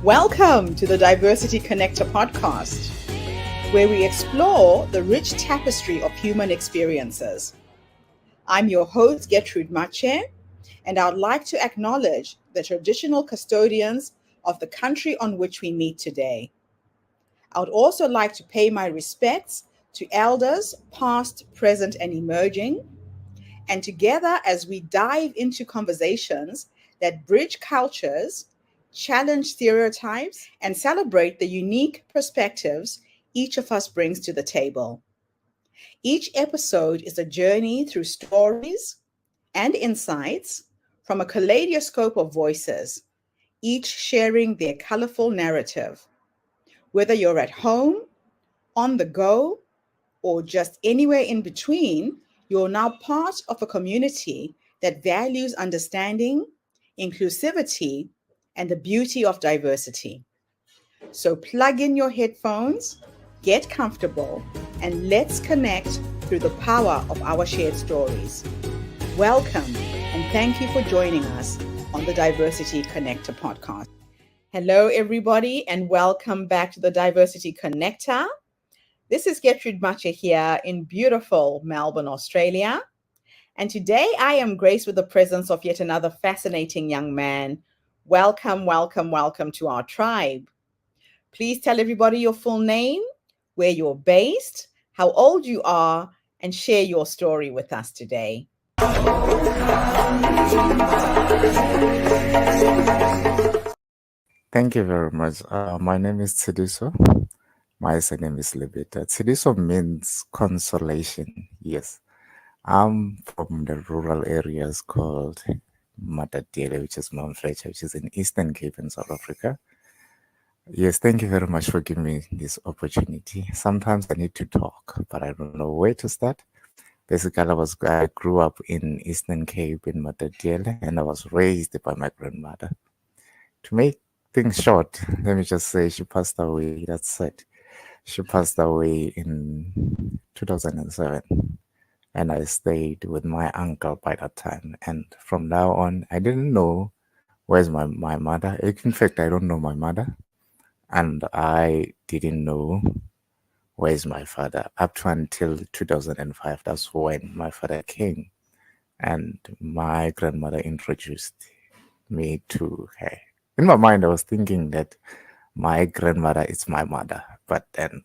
Welcome to the Diversity Connector podcast, where we explore the rich tapestry of human experiences. I'm your host, Gertrude Mache, and I'd like to acknowledge the traditional custodians of the country on which we meet today. I would also like to pay my respects to elders, past, present, and emerging, and together as we dive into conversations that bridge cultures, challenge stereotypes, and celebrate the unique perspectives each of us brings to the table. Each episode is a journey through stories and insights from a kaleidoscope of voices, each sharing their colorful narrative. Whether you're at home, on the go, or just anywhere in between, you're now part of a community that values understanding, inclusivity, and the beauty of diversity. So plug in your headphones, get comfortable, and let's connect through the power of our shared stories. Welcome, and thank you for joining us on the Diversity Connector podcast. Hello, everybody, and welcome back to the Diversity Connector. This is Gertrude Mache here in beautiful Melbourne, Australia. And today I am graced with the presence of yet another fascinating young man. Welcome, welcome, welcome to our tribe. Please tell everybody your full name, where you're based, how old you are, and share your story with us today. Thank you very much. My name is Tshidiso. My surname is Lebeta. Tshidiso means consolation. Yes. I'm from the rural areas called Matadiele, which is Mount Fletcher, which is in Eastern Cape in South Africa. Yes, thank you very much for giving me this opportunity. Sometimes I need to talk, but I don't know where to start. Basically, I grew up in Eastern Cape in Matadiele, and I was raised by my grandmother. To make things short, let me just say she passed away. That's it. She passed away in 2007, and I stayed with my uncle by that time. And from now on, I didn't know where's my mother. In fact, I don't know my mother, and I didn't know where's my father up to until 2005. That's when my father came, and my grandmother introduced me to her. In my mind, I was thinking that my grandmother is my mother, but then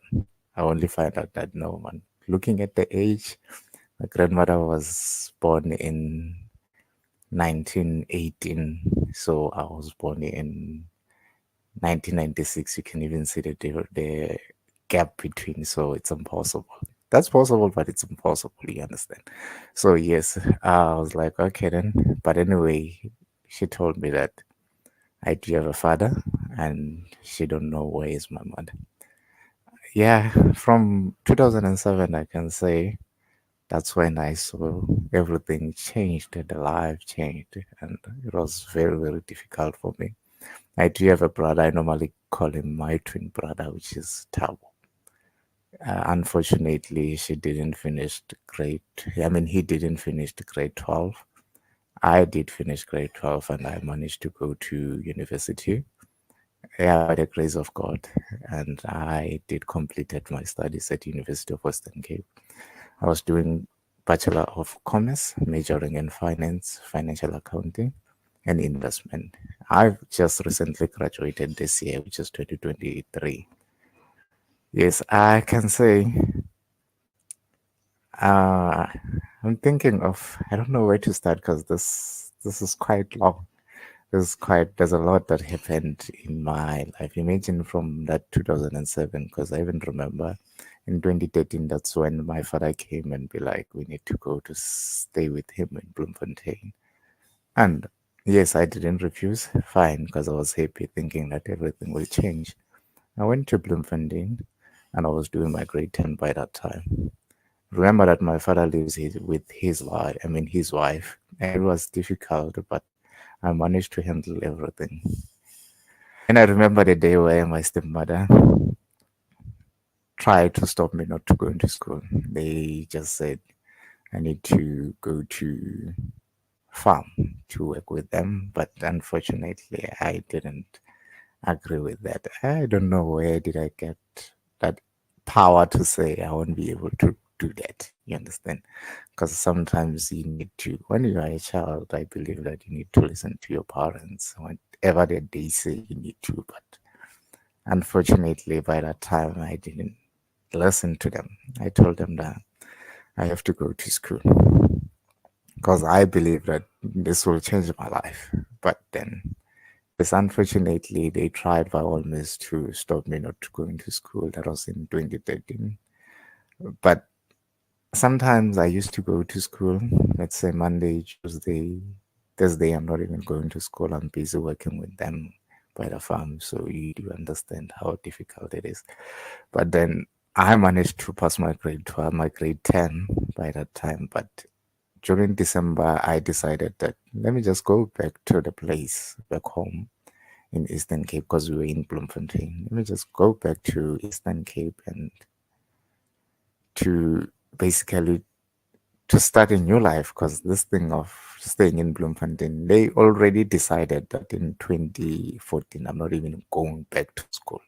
I only find out that no one. Looking at the age, my grandmother was born in 1918, so I was born in 1996. You can even see the gap between, so it's impossible. That's possible, but it's impossible, you understand? So, yes, I was like, okay then. But anyway, she told me that I do have a father, and she don't know where is my mother. Yeah, from 2007, I can say that's when I saw everything changed, the life changed, and it was very, very difficult for me. I do have a brother. I normally call him my twin brother, which is Tabo. Unfortunately, she didn't finish the grade. I mean, he didn't finish the grade 12. I did finish grade 12, and I managed to go to university. Yeah, by the grace of God, and I did completed my studies at University of Western Cape. I was doing Bachelor of Commerce, majoring in finance, financial accounting, and investment. I've just recently graduated this year, which is 2023. Yes, I can say uh, I'm thinking of, I don't know where to start because this is quite long. There's a lot that happened in my life. Imagine from that 2007, because I even remember in 2013, that's when my father came and be like, we need to go to stay with him in Bloemfontein. And yes, I didn't refuse. Fine, because I was happy thinking that everything will change. I went to Bloemfontein and I was doing my grade 10 by that time. Remember that my father lives with his wife, and it was difficult, but I managed to handle everything. And I remember the day where my stepmother tried to stop me not to go into school. They just said I need to go to farm to work with them, but unfortunately I didn't. agree with that. I don't know where did I get that power to say I won't be able to do that. You understand? Because sometimes you need to, when you are a child, I believe that you need to listen to your parents, whatever that they say you need to. But unfortunately, by that time, I didn't listen to them. I told them that I have to go to school because I believe that this will change my life. But then, yes, unfortunately, they tried by all means to stop me not going to school. That was in 2013. But sometimes I used to go to school, let's say Monday, Tuesday, Thursday, I'm not even going to school. I'm busy working with them by the farm. So you do understand how difficult it is. But then I managed to pass my grade 12, my grade 10 by that time. But during December, I decided that let me just go back to the place back home in Eastern Cape because we were in Bloemfontein. Let me just go back to Eastern Cape and to basically to start a new life because this thing of staying in Bloemfontein, they already decided that in 2014 I'm not even going back to school.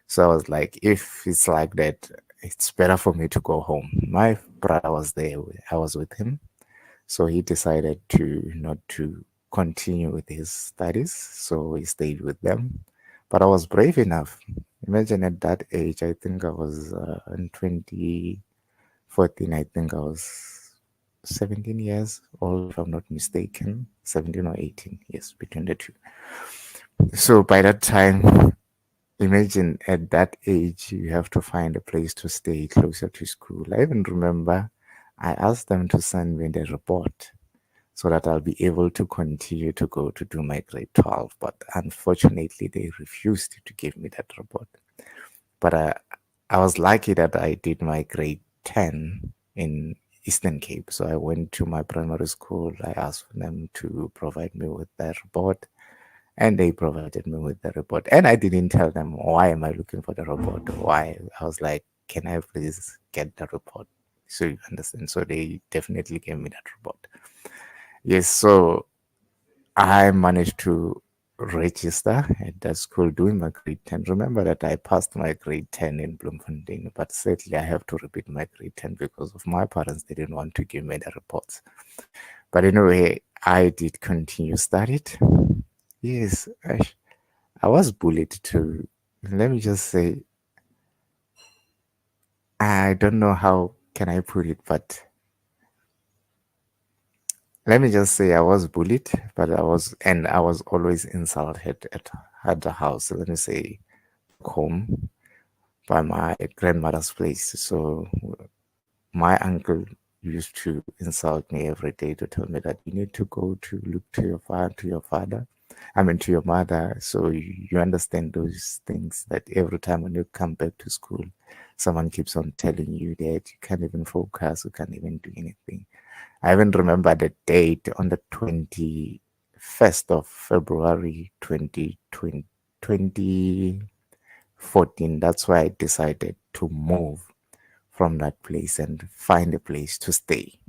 So I was like, if it's like that, it's better for me to go home. My brother was there, I was with him. So he decided to not to continue with his studies. So he stayed with them. But I was brave enough. Imagine at that age, I think I was in 2014, I think I was 17 years old, if I'm not mistaken. 17 or 18, yes, between the two. So by that time, imagine at that age, you have to find a place to stay closer to school. I even remember I asked them to send me the report so that I'll be able to continue to go to do my grade 12. But unfortunately, they refused to give me that report. But I was lucky that I did my grade 10 in Eastern Cape. So I went to my primary school. I asked for them to provide me with that report, and they provided me with the report. And I didn't tell them why am I looking for the report or why. I was like, can I please get the report? So you understand. So they definitely gave me that report. Yes, so I managed to register at that school doing my grade 10. Remember that I passed my grade 10 in Bloemfontein, but sadly I have to repeat my grade 10 because of my parents. They didn't want to give me the reports. But anyway, I did continue studied. Yes, I was bullied too. Let me just say, I don't know how can I put it, but let me just say I was bullied, but I was always insulted at the house. Let me say home by my grandmother's place. So my uncle used to insult me every day to tell me that you need to go to look to your father. I mean to your mother. So you understand those things that every time when you come back to school, someone keeps on telling you that you can't even focus, you can't even do anything. I even remember the date on the 21st of February 2014. That's why I decided to move from that place and find a place to stay.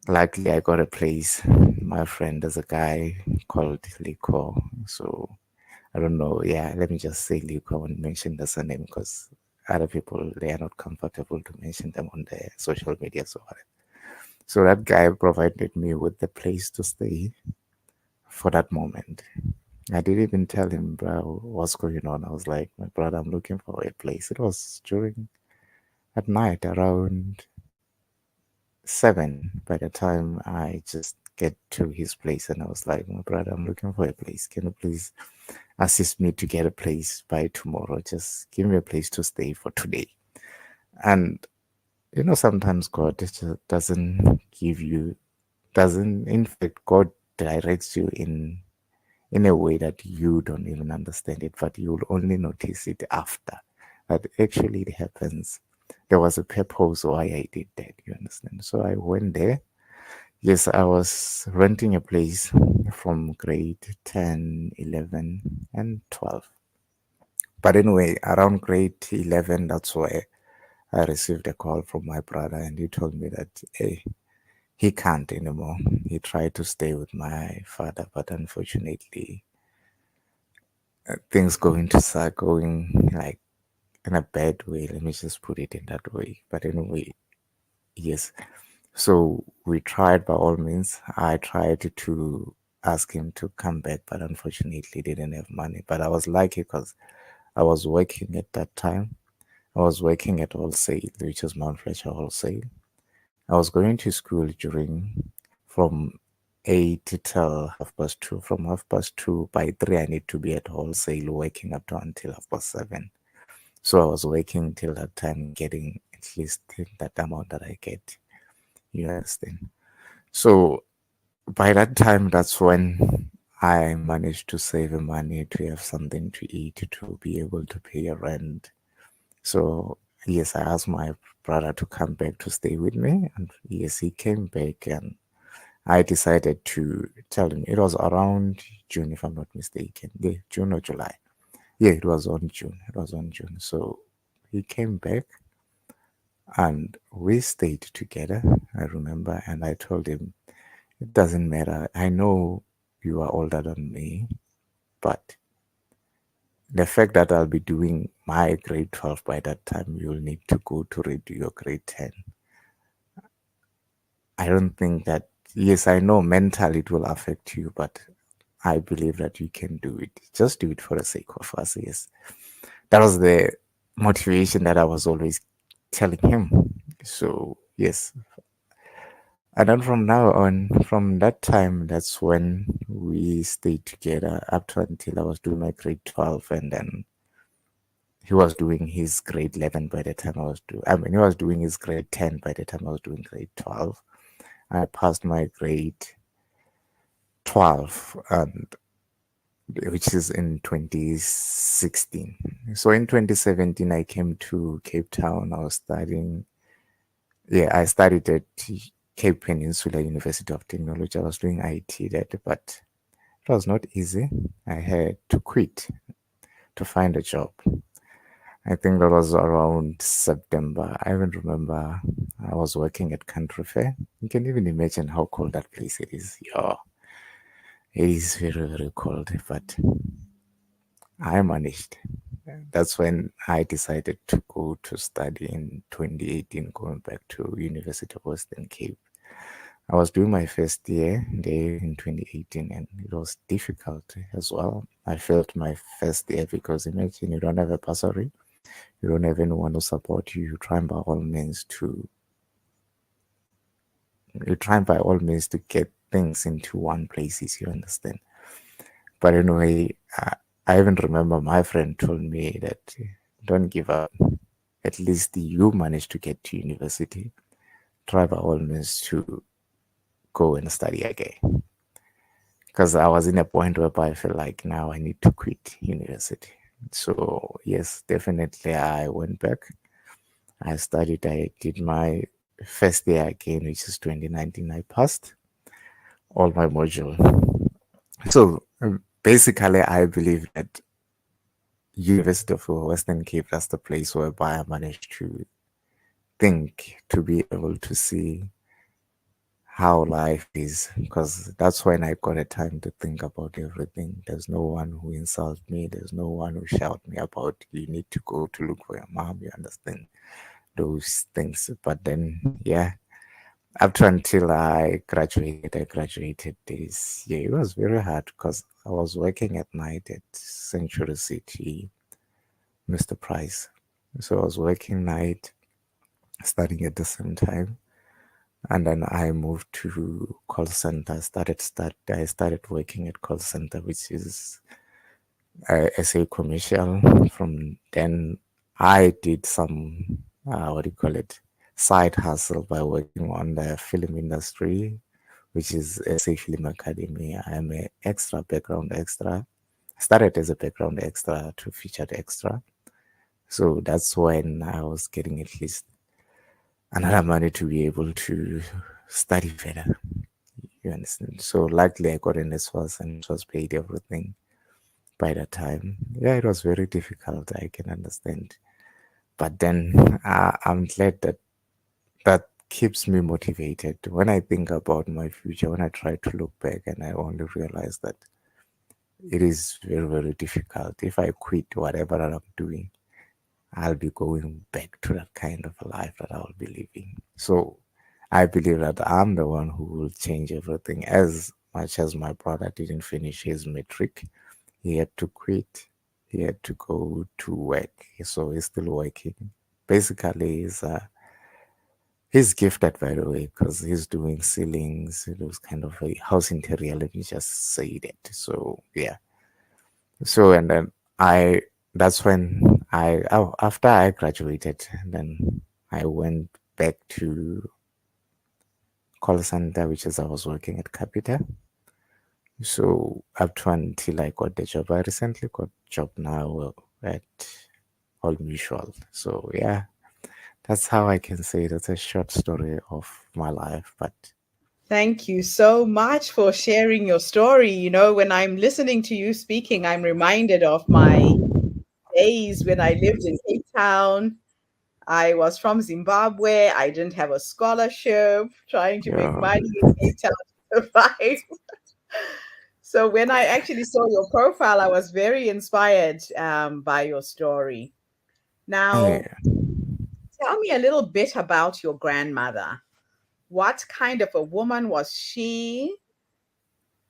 Luckily, I got a place. My friend is a guy called Liko. So I don't know. Yeah, let me just say Liko. I won't mention the surname because other people they are not comfortable to mention them on their social media. So that guy provided me with the place to stay for that moment. I didn't even tell him, bro, what's going on. I was like, my brother, I'm looking for a place. It was during at night around 7 by the time I just get to his place. And I was like, my brother, I'm looking for a place. Can you please assist me to get a place by tomorrow? Just give me a place to stay for today. And sometimes God just doesn't give you, doesn't, in fact, God directs you in a way that you don't even understand it, but you'll only notice it after that actually it happens. There was a purpose why I did that, you understand? So I went there. Yes, I was renting a place from grade 10, 11, and 12. But anyway, around grade 11, that's where I received a call from my brother, and he told me that, hey, he can't anymore. He tried to stay with my father, but unfortunately, things going to start going like in a bad way. Let me just put it in that way. But anyway, yes. So we tried by all means. I tried to ask him to come back, but unfortunately didn't have money. But I was lucky because I was working at that time. I was working at Wholesale, which is Mount Fletcher Wholesale. I was going to school during from 8 till 2:30. From 2:30 by 3, I need to be at Wholesale working up to until 7:30. So I was working till that time, getting at least that amount that I get. You understand? So by that time, that's when I managed to save money to have something to eat, to be able to pay a rent. So yes, I asked my brother to come back to stay with me, and yes, he came back, and I decided to tell him it was around June, if I'm not mistaken. Yeah, June or July. Yeah, it was on June. It was on June. So he came back and we stayed together. I remember, and I told him it doesn't matter. I know you are older than me, but the fact that I'll be doing my grade 12 by that time, you'll need to go to redo your grade 10. I don't think that, yes, I know mentally it will affect you, but I believe that you can do it. Just do it for the sake of us. Yes. That was the motivation that I was always telling him. So, yes. And then from now on, from that time, that's when we stayed together up to until I was doing my grade 12. And then he was doing his grade 11 by the time I mean, he was doing his grade 10 by the time I was doing grade 12. I passed my grade 12, and which is in 2016. So in 2017, I came to Cape Town. I was studying, yeah, I studied at Cape Peninsula University of Technology. I was doing IT there, but it was not easy. I had to quit to find a job. I think that was around September. I even remember I was working at Country Fair. You can even imagine how cold that place it is. Yeah, it is very, very cold, but I managed. That's when I decided to go to study in 2018, going back to University of Western Cape. I was doing my first year there in 2018, and it was difficult as well. I failed my first year because imagine you don't have a bursary, you don't have anyone to support you. You try by all means to get things into one places. You understand? But anyway, I even remember my friend told me that don't give up. At least you managed to get to university. Try by all means to go and study again. Because I was in a point where I felt like now I need to quit university. So yes, definitely I went back. I studied. I did my first year again, which is 2019. I passed all my module. So basically, I believe that University of Western Cape, that's the place whereby I managed to think, to be able to see how life is, because that's when I got a time to think about everything. There's no one who insults me, there's no one who shout me about you need to go to look for your mom, you understand those things. But then yeah, up to until I graduated this year. It was very hard because I was working at night at Century City, Mr. Price. So I was working night, studying at the same time. And then I moved to call center. I started working at call center, which is SA commercial. From then, I did some what do you call it, side hustle by working on the film industry, which is SA Film Academy. I am a extra background extra. I started as a background extra to featured extra. So that's when I was getting at least another money to be able to study further. You understand? So luckily I got an SWAS and it was paid everything by that time. Yeah, it was very difficult. I can understand. But then I'm glad that that keeps me motivated. When I think about my future, when I try to look back and I only realize that it is very, very difficult. If I quit whatever that I'm doing, I'll be going back to that kind of a life that I will be living. So I believe that I'm the one who will change everything. As much as my brother didn't finish his matric, he had to quit. He had to go to work. So he's still working. Basically, he's gifted, by the way, because he's doing ceilings, those kind of a house interior. Let me just say that. So yeah. So and then I that's when after I graduated, then I went back to call center, which is I was working at Capita. So up to until I got the job, I recently got job now at All Mutual. So yeah, that's how I can say that's a short story of my life. But Thank you so much for sharing your story. You know, when I'm listening to you speaking, I'm reminded of my days when I lived in Cape Town. I was from Zimbabwe. I didn't have a scholarship, trying to make yeah, money in Cape Town to survive. So when I actually saw your profile, I was very inspired by your story. Now, yeah, tell me a little bit about your grandmother. What kind of a woman was she?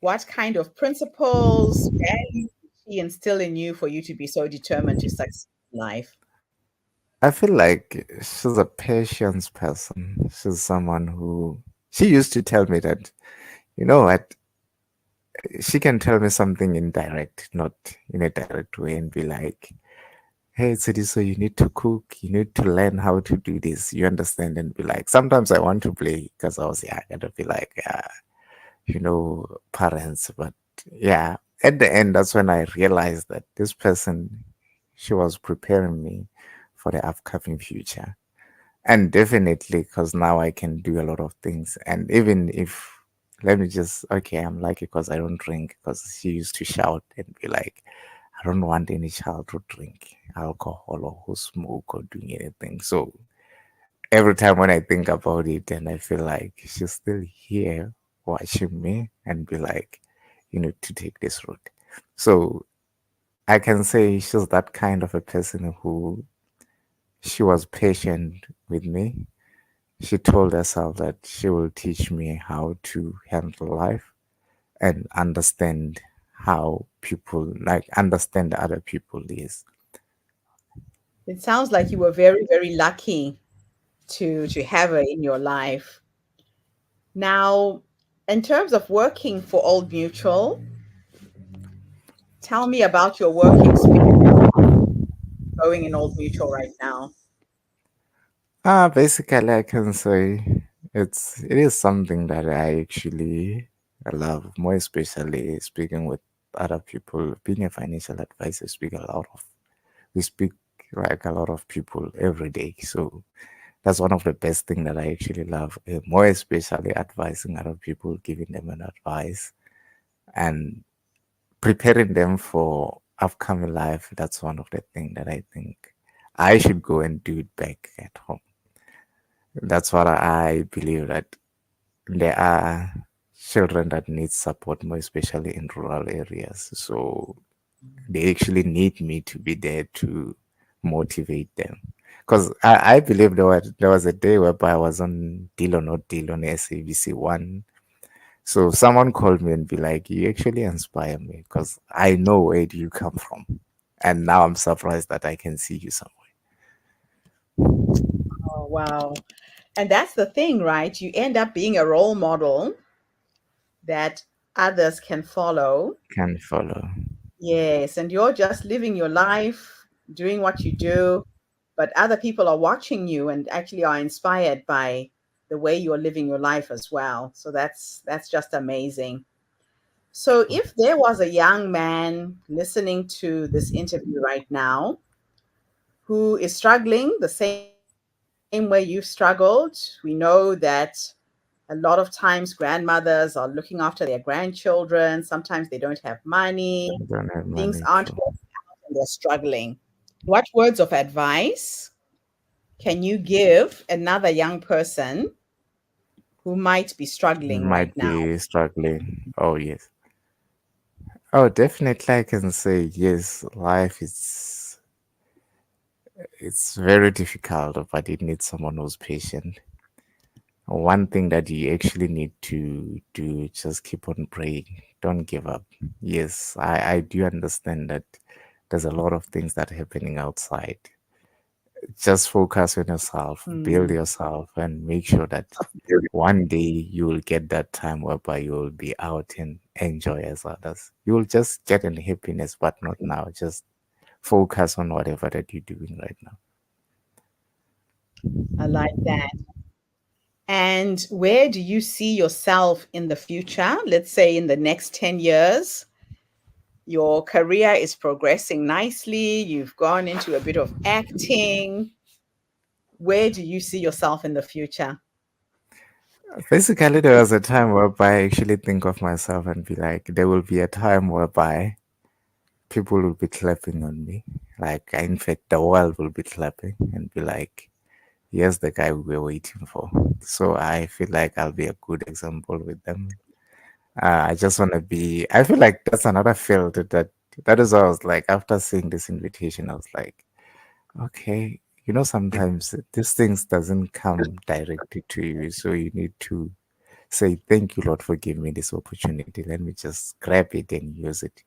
What kind of principles, values did she instill in you for you to be so determined to succeed in life? I feel like she's a patience person. She's someone who she used to tell me that you know what she can tell me something indirect, not in a direct way, and be like, "Hey, Tshidiso, you need to cook. You need to learn how to do this. You understand?" And be like, sometimes I want to play because I was young, and I'd be like, parents. But yeah, at the end, that's when I realized that this person, she was preparing me for the upcoming future. And definitely, because now I can do a lot of things. And even if, let me just, okay, I'm lucky because I don't drink, because she used to shout and be like, I don't want any child to drink alcohol or who smoke or doing anything. So every time when I think about it, and I feel like she's still here watching me and be like, you need to take this route. So I can say she's that kind of a person who she was patient with me. She told herself that she will teach me how to handle life and understand how people like understand other people is. It sounds like you were very, very lucky to have her in your life. Now, in terms of working for Old Mutual, tell me about your work experience going in Old Mutual right now. Basically I can say it is something that I actually love, more especially speaking with other people. Being a financial advisor, we speak like a lot of people every day. So that's one of the best thing that I actually love, more especially advising other people, giving them an advice and preparing them for upcoming life. That's one of the things that I think I should go and do it back at home. That's what I believe, that there are children that need support, more especially in rural areas. So they actually need me to be there to motivate them. Because I believe there was a day whereby I was on Deal or Not Deal on SABC One. So someone called me and be like, "You actually inspire me because I know where do you come from, and now I'm surprised that I can see you somewhere." Oh, wow. And that's the thing, right? You end up being a role model that others can follow. Can follow. Yes, and you're just living your life, doing what you do, but other people are watching you and actually are inspired by the way you're living your life as well. So that's just amazing. So if there was a young man listening to this interview right now who is struggling the same way you've struggled, we know that a lot of times grandmothers are looking after their grandchildren. Sometimes they don't have money. I don't have Things money aren't too. working out and they're struggling. What words of advice can you give another young person who might be struggling right Might now? be struggling. Oh yes. Oh, definitely, I can say yes. Life is it's very difficult, but it needs someone who's patient. One thing that you actually need to do, just keep on praying. Don't give up. Yes, I do understand that there's a lot of things that are happening outside. Just focus on yourself, build Mm. yourself, and make sure that one day you will get that time whereby you will be out and enjoy as others. You will just get an happiness, but not now. Just focus on whatever that you're doing right now. I like that. And where do you see yourself in the future? Let's say in the next 10 years, your career is progressing nicely. You've gone into a bit of acting. Where do you see yourself in the future? Basically, there was a time whereby I actually think of myself and be like, there will be a time whereby people will be clapping on me. Like, in fact, the world will be clapping and be like, here's the guy we were waiting for. So I feel like I'll be a good example with them. I just want to be, I feel like that's another field that is why I was like, after seeing this invitation, I was like, okay, sometimes these things doesn't come directly to you. So you need to say, thank you, Lord, for giving me this opportunity. Let me just grab it and use it.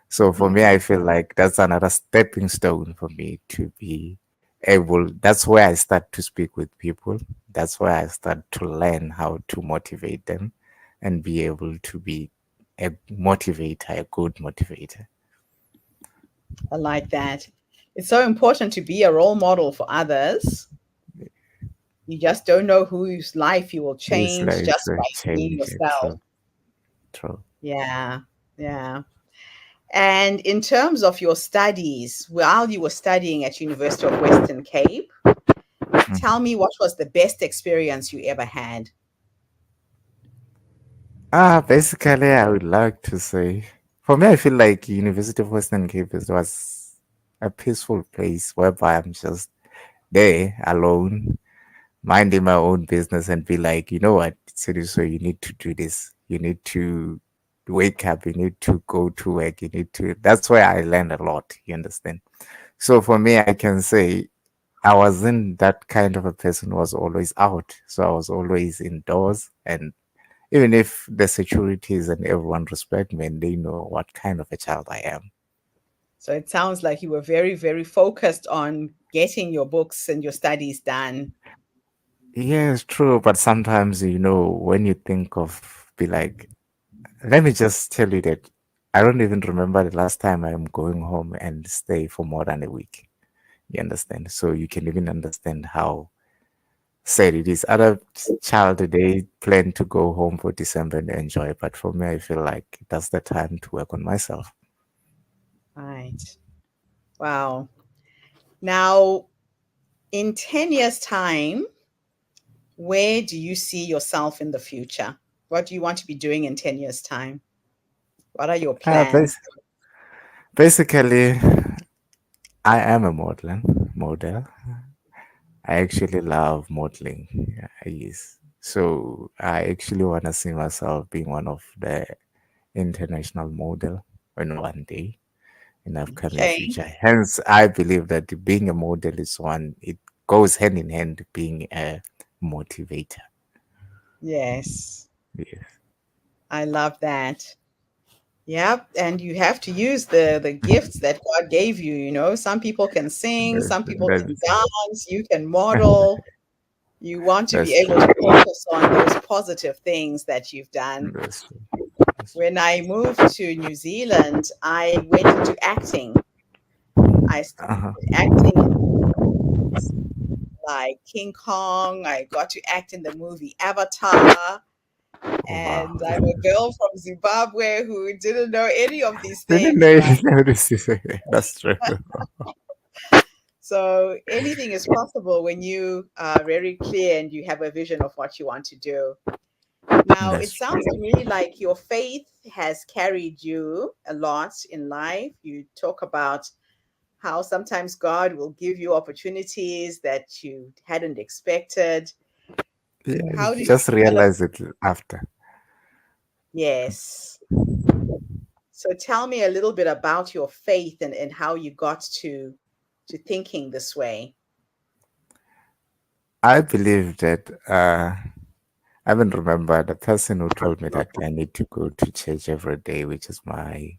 So for me, Mm, I feel like that's another stepping stone for me to be able. That's where I start to speak with people. That's where I start to learn how to motivate them and be able to be a motivator, a good motivator. I like that. It's so important to be a role model for others. You just don't know whose life you will It's change like just by being change it. yourself. True, true. Yeah, yeah. And in terms of your studies, while you were studying at University of Western Cape, tell Mhm. me what was the best experience you ever had? Basically, I would like to say, for me, I feel like University of Western Cape was a peaceful place whereby I'm just there alone, minding my own business and be like, you know what, so you need to do this. You need to wake up. You need to go to work. You need to. That's where I learned a lot. You understand? So for me, I can say I wasn't that kind of a person who was always out. So I was always indoors. And even if the securities and everyone respect me and they know what kind of a child I am. So it sounds like you were very, very focused on getting your books and your studies done. Yes, true. But sometimes, when you think of be like, let me just tell you that I don't even remember the last time I'm going home and stay for more than a week. You understand? So you can even understand how sad it is. Other child they plan to go home for December and enjoy, but for me, I feel like that's the time to work on myself. Right. Wow. Now, in 10 years' time, where do you see yourself in the future? What do you want to be doing in 10 years' time? What are your Uh, plans? bas- Basically, I am a model. I actually love modeling. Yeah, yes. So I actually want to see myself being one of the international model in one day in upcoming Okay. future. Hence, I believe that being a model is one, it goes hand in hand being a motivator. Yes. Yes. I love that. Yep. And you have to use the gifts that God gave you. Some people can sing, That's, some people can that's, dance, you can model. You want to be that's able true. to focus on those positive things that you've done. That's true. That's When I moved to New Zealand, I went into acting. I true. started acting in movies like King Kong. I got to act in the movie Avatar. Wow. And I'm a girl from Zimbabwe who didn't know any of these Didn't things, know right? this is that's true. So anything is possible when you are very clear and you have a vision of what you want to do. Now, That's it true. sounds to me like your faith has carried you a lot in life. You talk about how sometimes God will give you opportunities that you hadn't expected. Yeah, How did you just develop? realize it after. Yes. So tell me a little bit about your faith and how you got to thinking this way. I believe that I even remember the person who told me that I need to go to church every day, which is my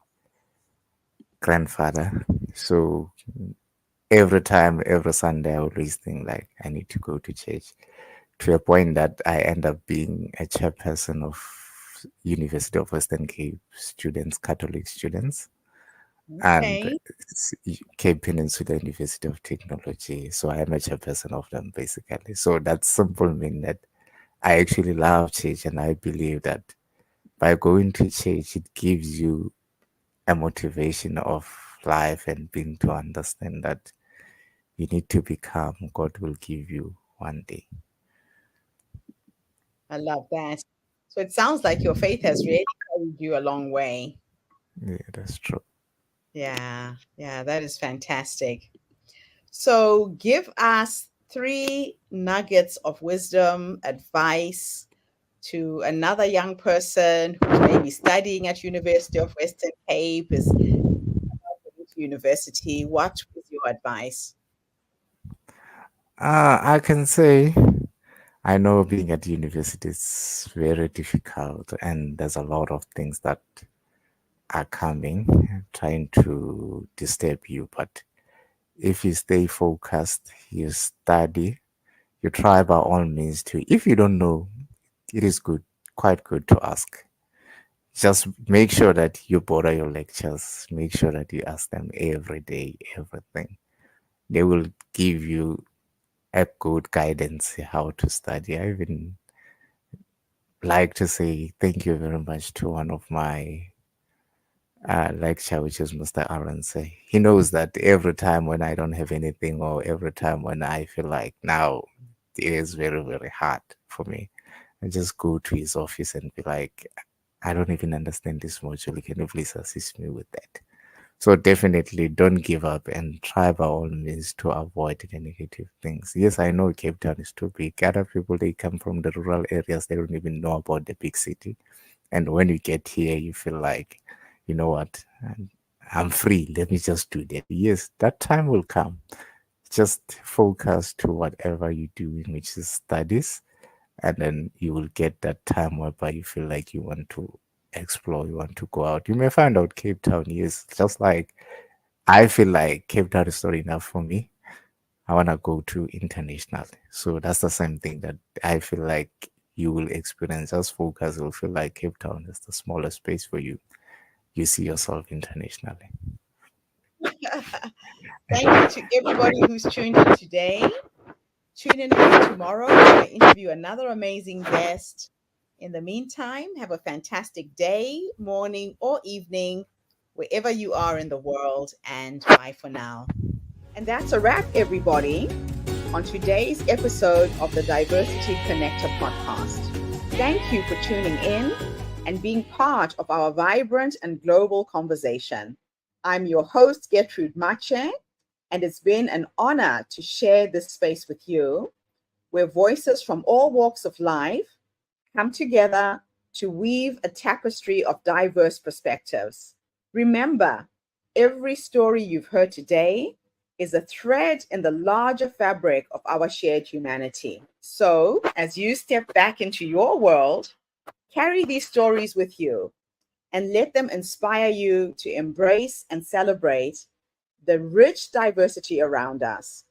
grandfather. So every time, every Sunday, I always think like I need to go to church, to a point that I end up being a chairperson of University of Western Cape students, Catholic students, and Okay. Cape Peninsula University of Technology. So I am a chairperson of them basically. So that simple mean that I actually love church, and I believe that by going to church, it gives you a motivation of life and being to understand that you need to become, God will give you one day. I love that. So it sounds like your faith has really carried you a long way. Yeah, that's true. Yeah, yeah, that is fantastic. So give us three nuggets of wisdom, advice to another young person who's maybe studying at University of Western Cape, is going to university. What is your advice? I can say I know being at university is very difficult, and there's a lot of things that are coming, trying to disturb you. But if you stay focused, you study, you try by all means to. If you don't know, it is good, quite good to ask. Just make sure that you borrow your lectures. Make sure that you ask them every day, everything. They will give you a good guidance how to study. I even like to say thank you very much to one of my lecture, which is Mr. Aronse. He knows that every time when I don't have anything, or every time when I feel like now it is very, very hard for me, I just go to his office and be like, I don't even understand this module. Can you please assist me with that? So definitely don't give up and try by all means to avoid the negative things. Yes, I know Cape Town is too big. Other people, they come from the rural areas, they don't even know about the big city. And when you get here, you feel like, you know what, I'm free. Let me just do that. Yes, that time will come. Just focus to whatever you're doing, which is studies, and then you will get that time whereby you feel like you want to explore, you want to go out. You may find out Cape Town, yes, just like I feel like Cape Town is not enough for me. I want to go to international. So that's the same thing that I feel like you will experience. Just focus, you'll feel like Cape Town is the smallest space for you. You see yourself internationally. Thank you to everybody who's tuned in today. Tune in again tomorrow when I interview another amazing guest. In the meantime, have a fantastic day, morning, or evening, wherever you are in the world, and bye for now. And that's a wrap, everybody, on today's episode of the Diversity Connector podcast. Thank you for tuning in and being part of our vibrant and global conversation. I'm your host, Gertrude Mache, and it's been an honor to share this space with you, where voices from all walks of life come together to weave a tapestry of diverse perspectives. Remember, every story you've heard today is a thread in the larger fabric of our shared humanity. So, as you step back into your world, carry these stories with you and let them inspire you to embrace and celebrate the rich diversity around us.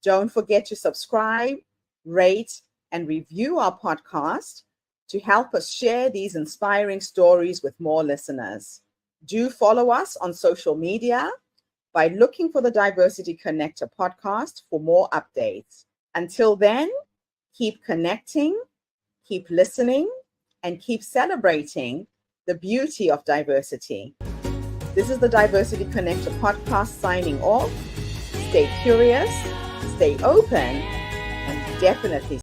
Don't forget to subscribe, rate, and review our podcast to help us share these inspiring stories with more listeners. Do follow us on social media by looking for the Diversity Connector podcast for more updates. Until then, keep connecting, keep listening, and keep celebrating the beauty of diversity. This is the Diversity Connector podcast signing off. Stay curious, stay open, and definitely